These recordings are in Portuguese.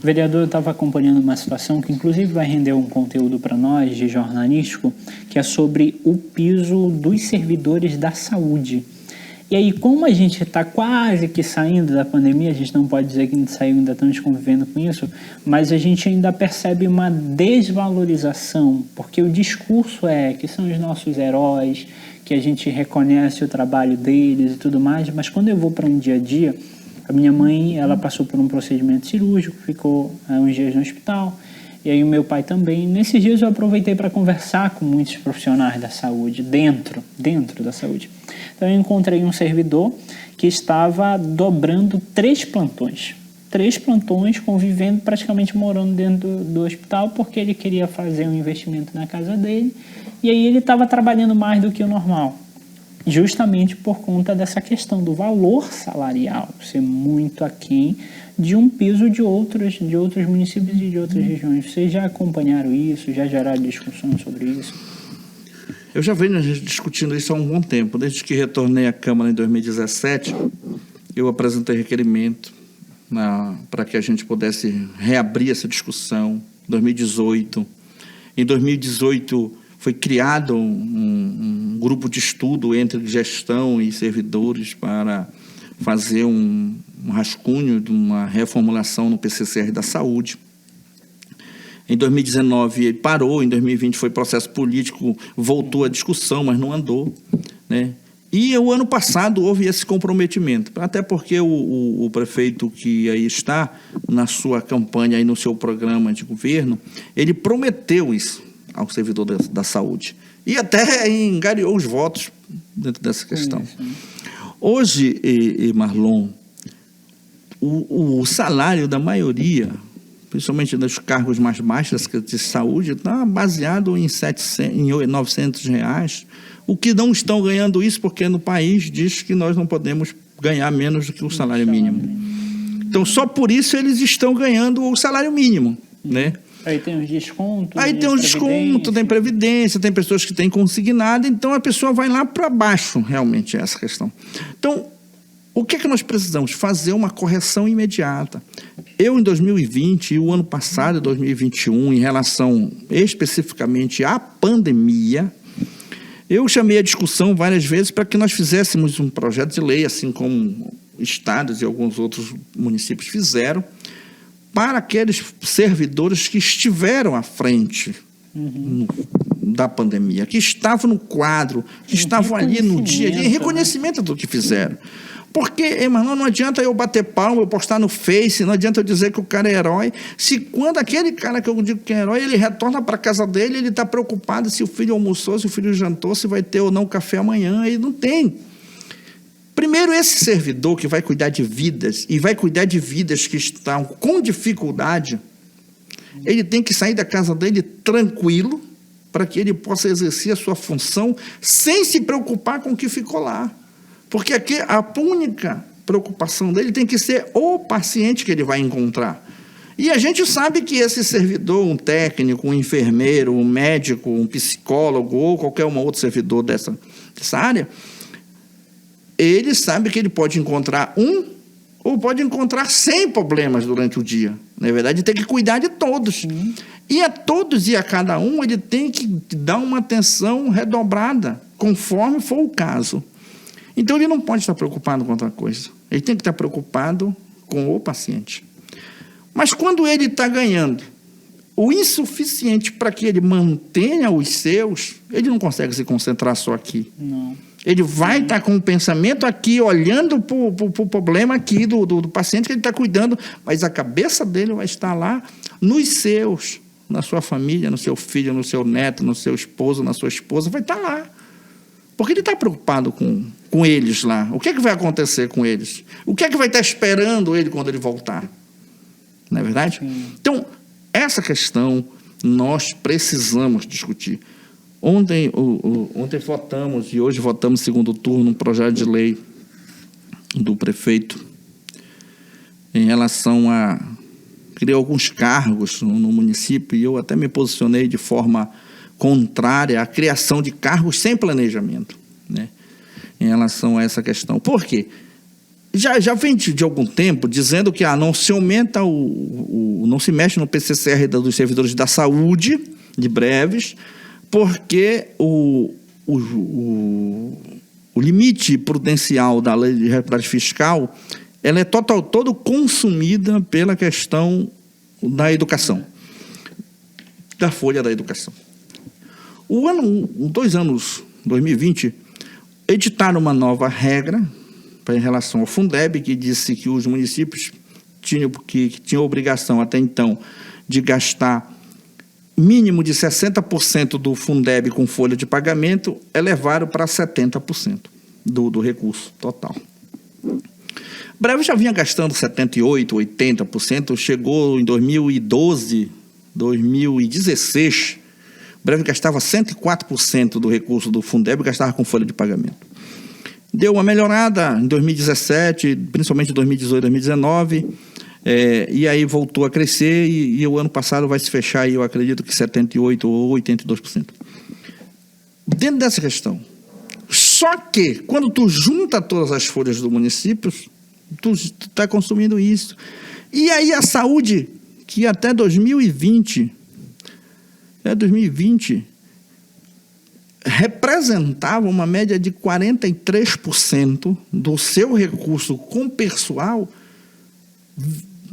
Vereador, eu estava acompanhando uma situação que inclusive vai render um conteúdo para nós de jornalístico, que é sobre o piso dos servidores da saúde. E aí, como a gente está quase que saindo da pandemia, a gente não pode dizer que a gente saiu, ainda estamos convivendo com isso, mas a gente ainda percebe uma desvalorização, porque o discurso é que são os nossos heróis, que a gente reconhece o trabalho deles e tudo mais, mas quando eu vou para um dia a dia, a minha mãe, ela passou por um procedimento cirúrgico, ficou uns dias no hospital, e aí o meu pai também. Nesses dias eu aproveitei para conversar com muitos profissionais da saúde, dentro da saúde. Então eu encontrei um servidor que estava dobrando 3 plantões, convivendo, praticamente morando dentro do hospital, porque ele queria fazer um investimento na casa dele, e aí ele estava trabalhando mais do que o normal, justamente por conta dessa questão do valor salarial ser muito aquém de um piso de outros municípios e de outras regiões. Vocês já acompanharam isso? Já geraram discussão sobre isso? Eu já venho discutindo isso há um bom tempo. Desde que retornei à Câmara em 2017, eu apresentei requerimento para que a gente pudesse reabrir essa discussão. Em 2018, foi criado um grupo de estudo entre gestão e servidores para fazer um rascunho de uma reformulação no PCCR da saúde. Em 2019 parou, em 2020 foi processo político, voltou a discussão, mas não andou, né? E o ano passado houve esse comprometimento, até porque o prefeito que aí está, na sua campanha, aí no seu programa de governo, ele prometeu isso ao servidor da saúde. E até engariou os votos dentro dessa questão. Hoje, Marlon, o salário da maioria, principalmente dos cargos mais baixos de saúde, está baseado em R$900, o que não estão ganhando isso porque no país diz que nós não podemos ganhar menos do que o salário mínimo. Então, só por isso eles estão ganhando o salário mínimo, né? Aí tem os descontos. Aí tem os descontos, tem previdência, tem pessoas que têm consignado, então a pessoa vai lá para baixo, realmente, é essa questão. Então, o que é que nós precisamos? Fazer uma correção imediata. Eu, em 2020 e o ano passado, 2021, em relação especificamente à pandemia, eu chamei a discussão várias vezes para que nós fizéssemos um projeto de lei, assim como estados e alguns outros municípios fizeram, para aqueles servidores que estiveram à frente da pandemia, que estavam no quadro, que estavam ali no dia a dia, em reconhecimento do que fizeram. Porque, não adianta eu bater palma, eu postar no Face, não adianta eu dizer que o cara é herói, se quando aquele cara que eu digo que é herói, ele retorna para a casa dele, ele está preocupado se o filho almoçou, se o filho jantou, se vai ter ou não café amanhã, ele não tem. Primeiro, esse servidor que vai cuidar de vidas, e vai cuidar de vidas que estão com dificuldade, ele tem que sair da casa dele tranquilo, para que ele possa exercer a sua função, sem se preocupar com o que ficou lá. Porque aqui a única preocupação dele tem que ser o paciente que ele vai encontrar. E a gente sabe que esse servidor, um técnico, um enfermeiro, um médico, um psicólogo ou qualquer outro servidor dessa área, ele sabe que ele pode encontrar ou pode encontrar 100 problemas durante o dia. Na verdade, tem que cuidar de todos. E a todos e a cada um ele tem que dar uma atenção redobrada, conforme for o caso. Então, ele não pode estar preocupado com outra coisa. Ele tem que estar preocupado com o paciente. Mas quando ele está ganhando o insuficiente para que ele mantenha os seus, ele não consegue se concentrar só aqui. Não. Ele vai estar com o pensamento aqui, olhando para o problema aqui do paciente que ele está cuidando, mas a cabeça dele vai estar lá nos seus, na sua família, no seu filho, no seu neto, no seu esposo, na sua esposa, vai estar lá. Porque ele está preocupado com eles lá. O que é que vai acontecer com eles? O que é que vai estar esperando ele quando ele voltar? Não é verdade? Então, essa questão nós precisamos discutir. Ontem votamos, e hoje votamos segundo turno, um projeto de lei do prefeito em relação a criar alguns cargos no município, e eu até me posicionei de forma contrária à criação de cargos sem planejamento, né, em relação a essa questão. Por quê? já vem de algum tempo dizendo que não se aumenta não se mexe no PCCR dos servidores da saúde, de breves, porque o limite prudencial da lei de responsabilidade fiscal, ela é todo consumida pela questão da educação, da folha da educação. 2 anos, 2020, editaram uma nova regra em relação ao Fundeb, que disse que os municípios tinham obrigação até então de gastar mínimo de 60% do Fundeb com folha de pagamento, elevaram para 70% do recurso total. Breve já vinha gastando 78%, 80%, chegou em 2012, 2016, Breve gastava 104% do recurso do Fundeb, gastava com folha de pagamento. Deu uma melhorada em 2017, principalmente em 2018, 2019, e aí voltou a crescer e o ano passado vai se fechar, eu acredito que 78% ou 82%. Dentro dessa questão, só que quando tu junta todas as folhas do município, tu está consumindo isso. E aí a saúde, que até 2020 representava uma média de 43% do seu recurso com pessoal,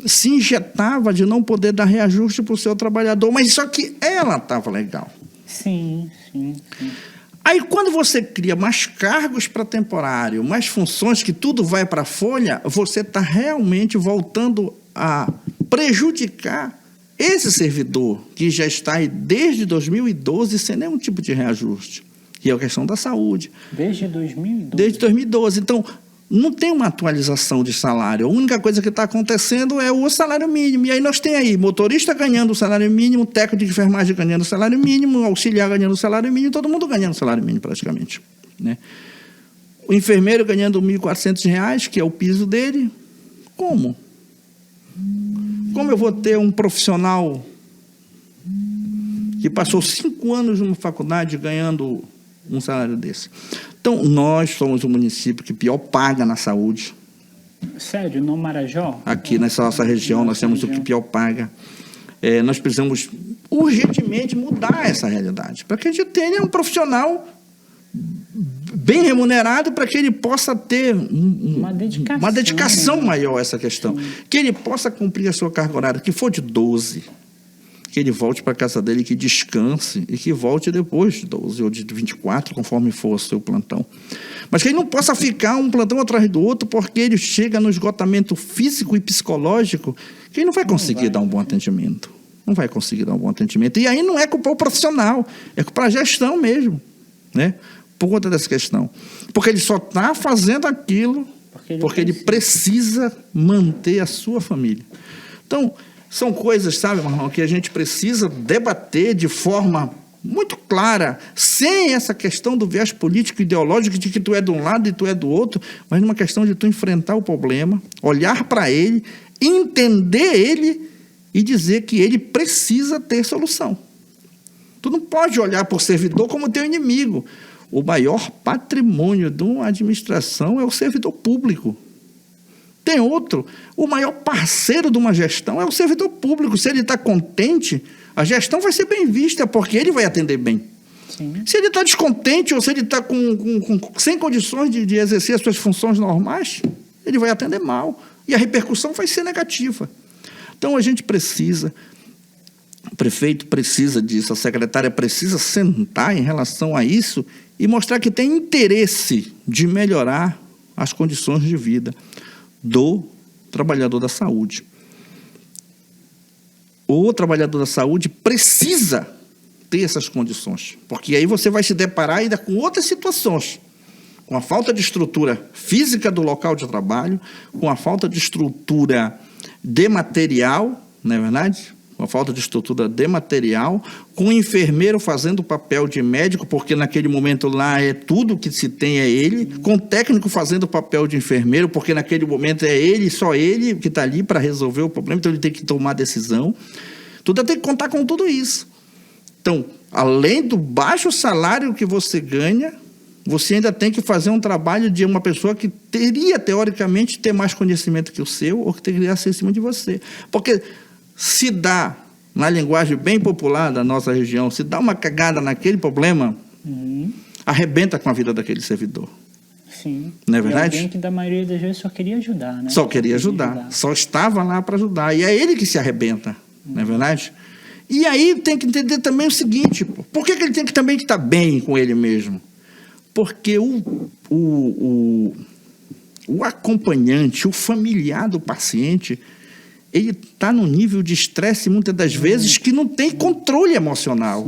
se injetava de não poder dar reajuste para o seu trabalhador, mas só que ela estava legal. Sim. Aí, quando você cria mais cargos para temporário, mais funções, que tudo vai para a folha, você está realmente voltando a prejudicar esse servidor que já está aí desde 2012 sem nenhum tipo de reajuste, que é a questão da saúde. Desde 2012? Desde 2012. Então, não tem uma atualização de salário. A única coisa que está acontecendo é o salário mínimo. E aí nós temos aí motorista ganhando o salário mínimo, técnico de enfermagem ganhando o salário mínimo, auxiliar ganhando o salário mínimo, todo mundo ganhando o salário mínimo praticamente, né? O enfermeiro ganhando R$ 1.400, que é o piso dele. Como? Como eu vou ter um profissional que passou 5 anos numa faculdade ganhando um salário desse? Então, nós somos o município que pior paga na saúde. Sério, no Marajó? Aqui nessa nossa região, nós temos o que pior paga. Nós precisamos urgentemente mudar essa realidade, para que a gente tenha um profissional bem remunerado, para que ele possa ter uma dedicação maior a essa questão. Sim. Que ele possa cumprir a sua carga horária, que for de 12, que ele volte para a casa dele, que descanse e que volte depois de 12 ou de 24, conforme for o seu plantão. Mas que ele não possa ficar um plantão atrás do outro, porque ele chega no esgotamento físico e psicológico, que ele não vai conseguir dar um bom atendimento. Não vai conseguir dar um bom atendimento. E aí não é culpa o profissional, é culpa a gestão mesmo, né? Por conta dessa questão. Porque ele só está fazendo aquilo porque ele precisa manter a sua família. Então, são coisas, sabe, Marlon, que a gente precisa debater de forma muito clara, sem essa questão do viés político ideológico de que tu é de um lado e tu é do outro, mas numa questão de tu enfrentar o problema, olhar para ele, entender ele e dizer que ele precisa ter solução. Tu não pode olhar para o servidor como teu inimigo. O maior patrimônio de uma administração é o servidor público. Tem outro, o maior parceiro de uma gestão é o servidor público. Se ele está contente, a gestão vai ser bem vista, porque ele vai atender bem. Sim. Se ele está descontente ou se ele está sem condições de exercer as suas funções normais, ele vai atender mal. E a repercussão vai ser negativa. Então, a gente precisa, o prefeito precisa disso, a secretária precisa sentar em relação a isso e mostrar que tem interesse de melhorar as condições de vida do trabalhador da saúde. O trabalhador da saúde precisa ter essas condições, porque aí você vai se deparar ainda com outras situações, com a falta de estrutura física do local de trabalho, com a falta de estrutura de material, não é verdade? Com a falta de estrutura de material, com o enfermeiro fazendo o papel de médico, porque naquele momento lá é tudo que se tem é ele, com o técnico fazendo o papel de enfermeiro, porque naquele momento é ele, só ele que está ali para resolver o problema, então ele tem que tomar decisão. Tu tem que contar com tudo isso. Então, além do baixo salário que você ganha, Você ainda tem que fazer um trabalho de uma pessoa que teria, teoricamente, ter mais conhecimento que o seu ou que teria ser acima de você. Porque se dá, na linguagem bem popular da nossa região, se dá uma cagada naquele problema, arrebenta com a vida daquele servidor. Sim. Não é verdade? E alguém que, da maioria das vezes, só queria ajudar, né? Só queria ajudar. Só estava lá para ajudar. E é ele que se arrebenta, não é verdade? E aí tem que entender também o seguinte, por que ele tem que também estar bem com ele mesmo? Porque o acompanhante, o familiar do paciente, ele está num nível de estresse, muitas das vezes, que não tem controle emocional.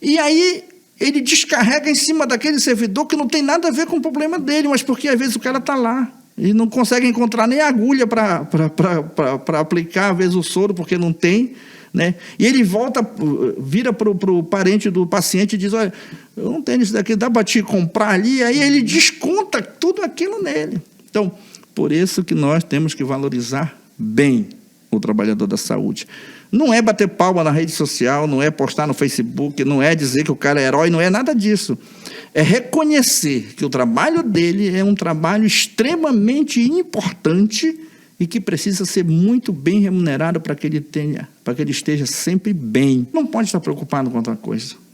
E aí ele descarrega em cima daquele servidor que não tem nada a ver com o problema dele, mas porque às vezes o cara está lá e não consegue encontrar nem agulha para aplicar, às vezes, o soro, porque não tem, né? E ele vira para o parente do paciente e diz, olha, eu não tenho isso daqui, dá para te comprar ali, aí ele desconta tudo aquilo nele. Então, por isso que nós temos que valorizar bem o trabalhador da saúde. Não é bater palma na rede social, não é postar no Facebook, não é dizer que o cara é herói, não é nada disso. É reconhecer que o trabalho dele é um trabalho extremamente importante e que precisa ser muito bem remunerado para que ele esteja sempre bem. Não pode estar preocupado com outra coisa.